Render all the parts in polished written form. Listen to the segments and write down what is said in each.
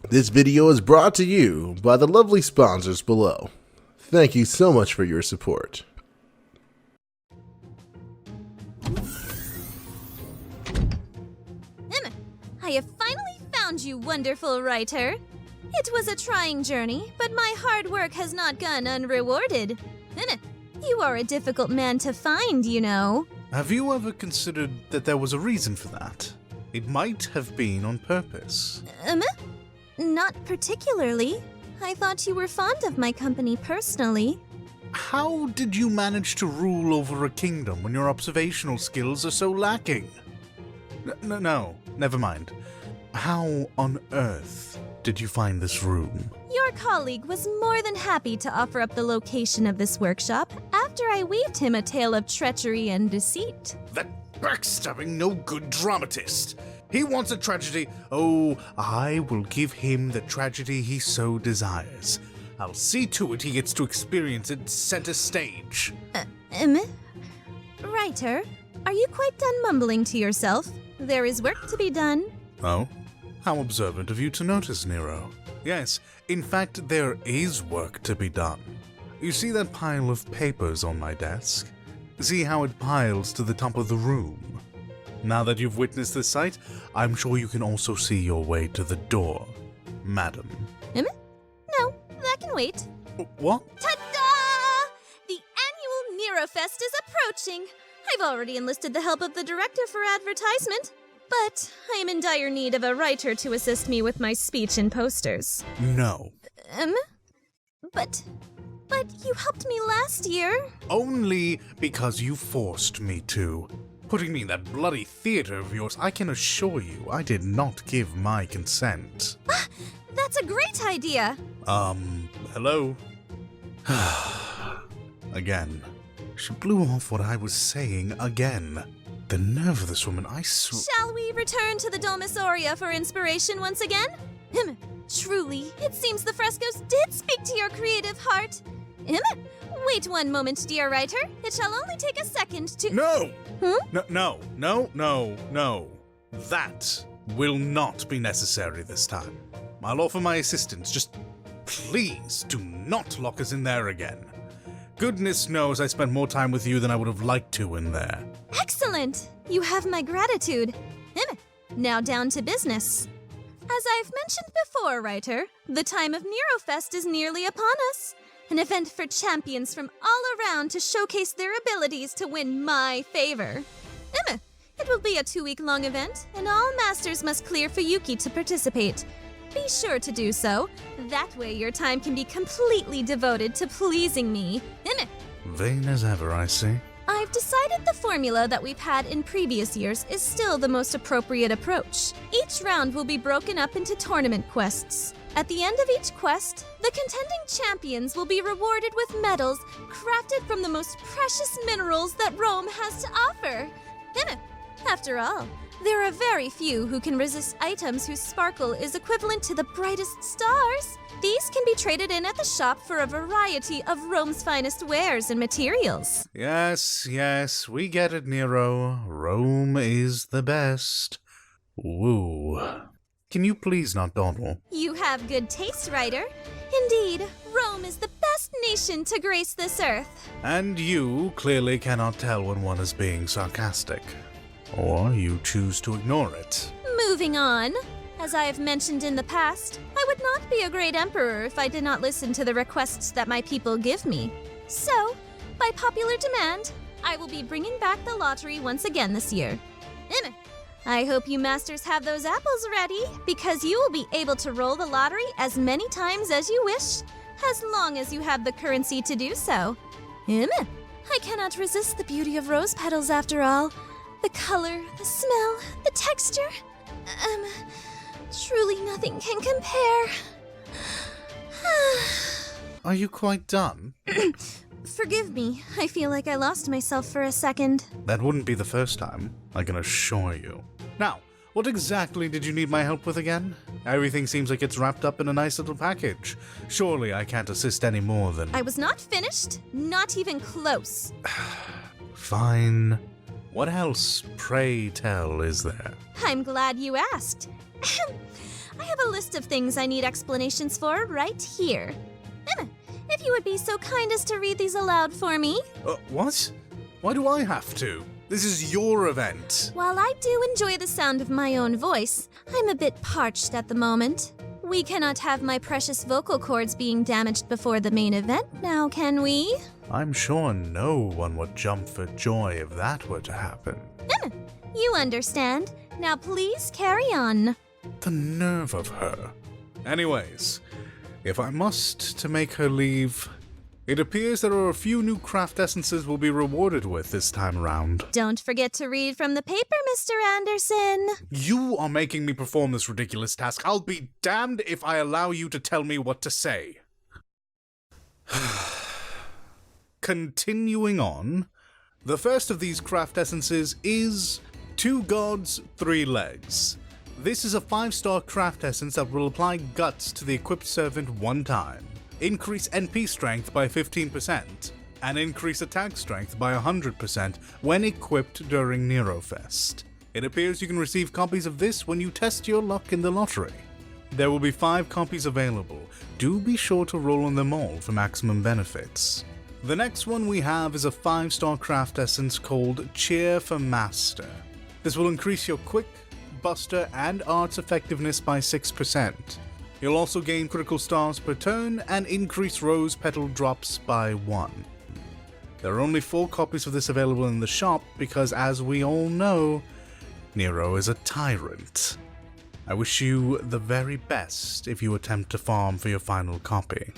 This video is brought to you by the lovely sponsors below. Thank you so much for your support. I have finally found you, wonderful writer. It was a trying journey, but my hard work has not gone unrewarded. You are a difficult man to find, you know. Have you ever considered that there was a reason for that? It might have been on purpose. Not particularly. I thought you were fond of my company personally. How did you manage to rule over a kingdom when your observational skills are so lacking? No, never mind. How on earth did you find this room? Your colleague was more than happy to offer up the location of this workshop after I weaved him a tale of treachery and deceit. That backstabbing no-good dramatist! He wants a tragedy. Oh, I will give him the tragedy he so desires. I'll see to it he gets to experience it center stage. Writer, are you quite done mumbling to yourself? There is work to be done. Oh? How observant of you to notice, Nero. Yes, in fact, there is work to be done. You see that pile of papers on my desk? See how it piles to the top of the room? Now that you've witnessed this sight, I'm sure you can also see your way to the door, madam. No, that can wait. What? Ta-da! The annual Nerofest is approaching. I've already enlisted the help of the director for advertisement, but I am in dire need of a writer to assist me with my speech and posters. No. But you helped me last year. Only because you forced me to. Putting me in that bloody theater of yours, I can assure you I did not give my consent. That's a great idea. Hello? Again. She blew off what I was saying again. The nerve of this woman, I Shall we return to the Domus Aurea for inspiration once again? Truly, it seems the frescoes did speak to your creative heart. Wait one moment, dear writer. It shall only take a second to— No! No. No. That will not be necessary this time. I'll offer my assistance. Just please do not lock us in there again. Goodness knows I spent more time with you than I would have liked to in there. Excellent! You have my gratitude. Now down to business. As I've mentioned before, writer, the time of Nerofest is nearly upon us. An event for champions from all around to showcase their abilities to win my favor. It will be a 2-week-long event, and all masters must clear Fuyuki to participate. Be sure to do so. That way your time can be completely devoted to pleasing me. Vain as ever, I see. I've decided the formula that we've had in previous years is still the most appropriate approach. Each round will be broken up into tournament quests. At the end of each quest, the contending champions will be rewarded with medals crafted from the most precious minerals that Rome has to offer. After all, there are very few who can resist items whose sparkle is equivalent to the brightest stars. These can be traded in at the shop for a variety of Rome's finest wares and materials. Yes, we get it, Nero. Rome is the best. Woo. Can you please not dawdle? You have good taste, writer. Indeed, Rome is the best nation to grace this earth. And you clearly cannot tell when one is being sarcastic. Or you choose to ignore it. Moving on. As I have mentioned in the past, I would not be a great emperor if I did not listen to the requests that my people give me. So, by popular demand, I will be bringing back the lottery once again this year. I hope you masters have those apples ready, because you will be able to roll the lottery as many times as you wish, as long as you have the currency to do so. I cannot resist the beauty of rose petals after all. The color, the smell, the texture. Truly nothing can compare. Are you quite done? Forgive me, I feel like I lost myself for a second. That wouldn't be the first time, I can assure you. Now, what exactly did you need my help with again? Everything seems like it's wrapped up in a nice little package. Surely I can't assist any more than— I was not finished, not even close. Fine. What else, pray tell, is there? I'm glad you asked. I have a list of things I need explanations for right here. If you would be so kind as to read these aloud for me. What? Why do I have to? This is your event. While I do enjoy the sound of my own voice, I'm a bit parched at the moment. We cannot have my precious vocal cords being damaged before the main event now, can we? I'm sure no one would jump for joy if that were to happen. You understand. Now please carry on. The nerve of her. Anyways, if I must to make her leave, it appears there are a few new craft essences we'll be rewarded with this time around. Don't forget to read from the paper, Mr. Anderson. You are making me perform this ridiculous task. I'll be damned if I allow you to tell me what to say. Continuing on, the first of these craft essences is 2 Gods, 3 Legs. This is a 5-star craft essence that will apply guts to the equipped servant 1 time, increase NP strength by 15%, and increase attack strength by 100% when equipped during Nerofest. It appears you can receive copies of this when you test your luck in the lottery. There will be 5 copies available. Do be sure to roll on them all for maximum benefits. The next one we have is a 5-star craft essence called Cheerful Master. This will increase your quick, buster, and arts effectiveness by 6%. You'll also gain critical stars per turn and increase rose petal drops by 1. There are only 4 copies of this available in the shop because, as we all know, Nero is a tyrant. I wish you the very best if you attempt to farm for your final copy.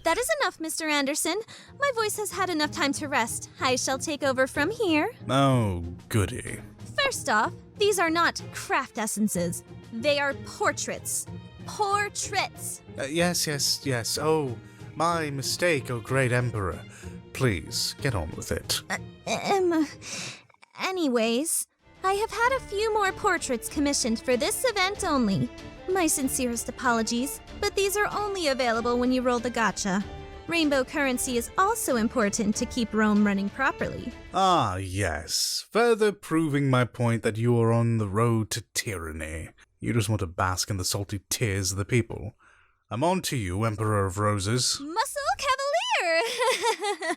That is enough, Mr. Anderson. My voice has had enough time to rest. I shall take over from here. Oh, goody. First off, these are not craft essences. They are portraits. Portraits! Yes. Oh, my mistake, oh great Emperor. Please, get on with it. Anyways, I have had a few more portraits commissioned for this event only. My sincerest apologies, but these are only available when you roll the gacha. Rainbow currency is also important to keep Rome running properly. Ah, yes. Further proving my point that you are on the road to tyranny. You just want to bask in the salty tears of the people. I'm on to you, Emperor of Roses. Muscle Cavalier!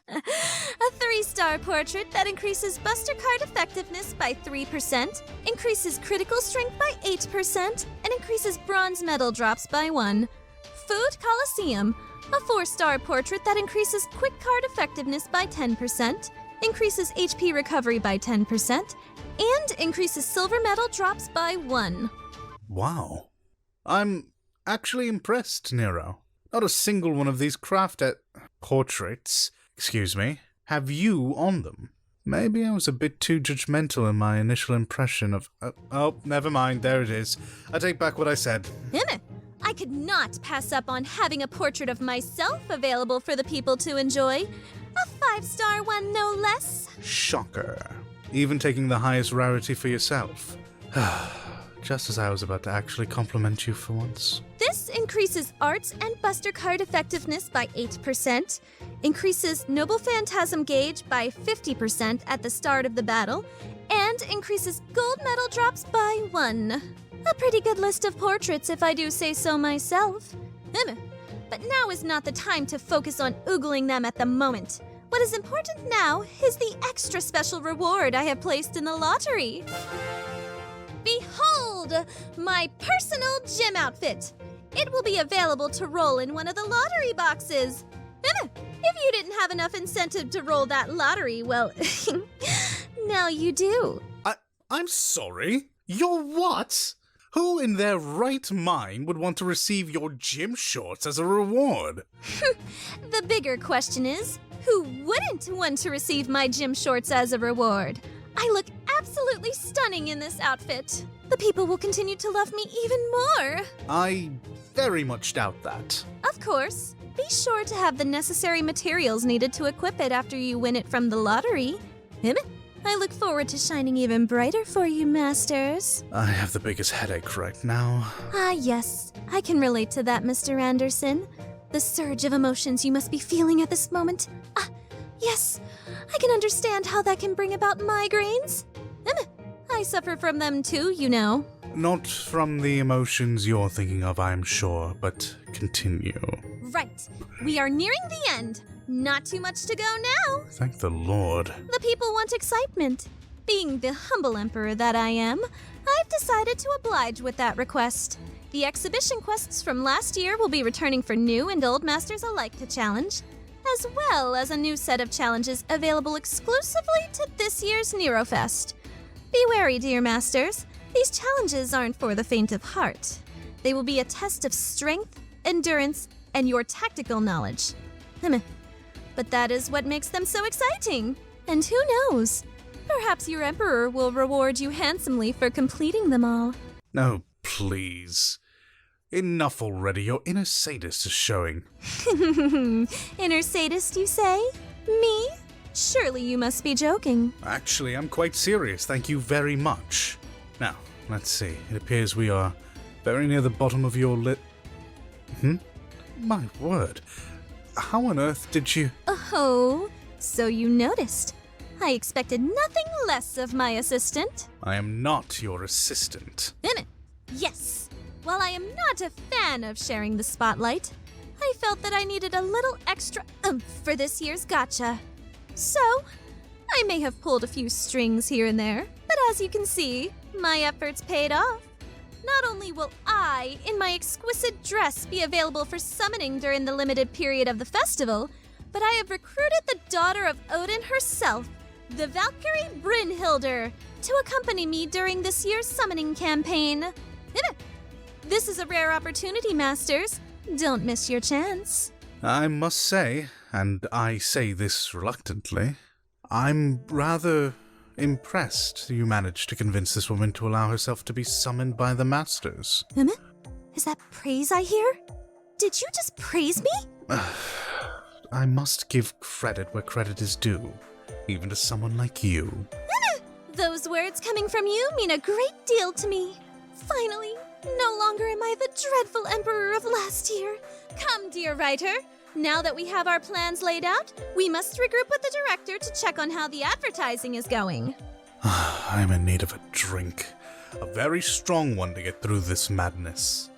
A 3-star portrait that increases Buster card effectiveness by 3%, increases critical strength by 8%, and increases bronze medal drops by 1. Food Coliseum. A 4-star portrait that increases quick card effectiveness by 10%, increases HP recovery by 10%, and increases silver medal drops by 1. Wow. I'm actually impressed, Nero. Not a single one of these portraits, have you on them. Maybe I was a bit too judgmental in my initial impression of... oh, never mind, there it is. I take back what I said. I could not pass up on having a portrait of myself available for the people to enjoy. A 5-star one, no less. Shocker. Even taking the highest rarity for yourself. Just as I was about to actually compliment you for once. This increases arts and buster card effectiveness by 8%, increases Noble Phantasm gauge by 50% at the start of the battle, and increases gold medal drops by 1. A pretty good list of portraits if I do say so myself. But now is not the time to focus on oogling them at the moment. What is important now is the extra special reward I have placed in the lottery. Behold, my personal gym outfit. It will be available to roll in one of the lottery boxes. If you didn't have enough incentive to roll that lottery, well, now you do. I'm sorry? You're what? Who in their right mind would want to receive your gym shorts as a reward? The bigger question is, who wouldn't want to receive my gym shorts as a reward? I look absolutely stunning in this outfit. The people will continue to love me even more. I very much doubt that. Of course. Be sure to have the necessary materials needed to equip it after you win it from the lottery. I look forward to shining even brighter for you, Masters. I have the biggest headache right now. Ah, yes. I can relate to that, Mr. Anderson. The surge of emotions you must be feeling at this moment. Yes. I can understand how that can bring about migraines. I suffer from them too, you know. Not from the emotions you're thinking of, I'm sure, but continue. Right. We are nearing the end. Not too much to go now. Thank the Lord. The people want excitement. Being the humble emperor that I am, I've decided to oblige with that request. The exhibition quests from last year will be returning for new and old masters alike to challenge, as well as a new set of challenges available exclusively to this year's Nerofest. Be wary, dear masters. These challenges aren't for the faint of heart. They will be a test of strength, endurance, and your tactical knowledge. But that is what makes them so exciting. And who knows? Perhaps your emperor will reward you handsomely for completing them all. Oh, please. Enough already. Your inner sadist is showing. Inner sadist, you say? Me? Surely you must be joking. Actually, I'm quite serious. Thank you very much. Now, let's see. It appears we are very near the bottom of your My word. How on earth did you... Oh, so you noticed. I expected nothing less of my assistant. I am not your assistant. Yes. While I am not a fan of sharing the spotlight, I felt that I needed a little extra oomph for this year's gotcha. So, I may have pulled a few strings here and there, but as you can see, my efforts paid off. Not only will I, in my exquisite dress, be available for summoning during the limited period of the festival, but I have recruited the daughter of Odin herself, the Valkyrie Brynhildr, to accompany me during this year's summoning campaign. This is a rare opportunity, masters. Don't miss your chance. I must say, and I say this reluctantly, I'm rather impressed you managed to convince this woman to allow herself to be summoned by the masters. Is that praise I hear? Did you just praise me? I must give credit where credit is due, even to someone like you. Those words coming from you mean a great deal to me. Finally, no longer am I the dreadful emperor of last year. Come, dear writer. Now that we have our plans laid out, we must regroup with the director to check on how the advertising is going. I'm in need of a drink. A very strong one to get through this madness.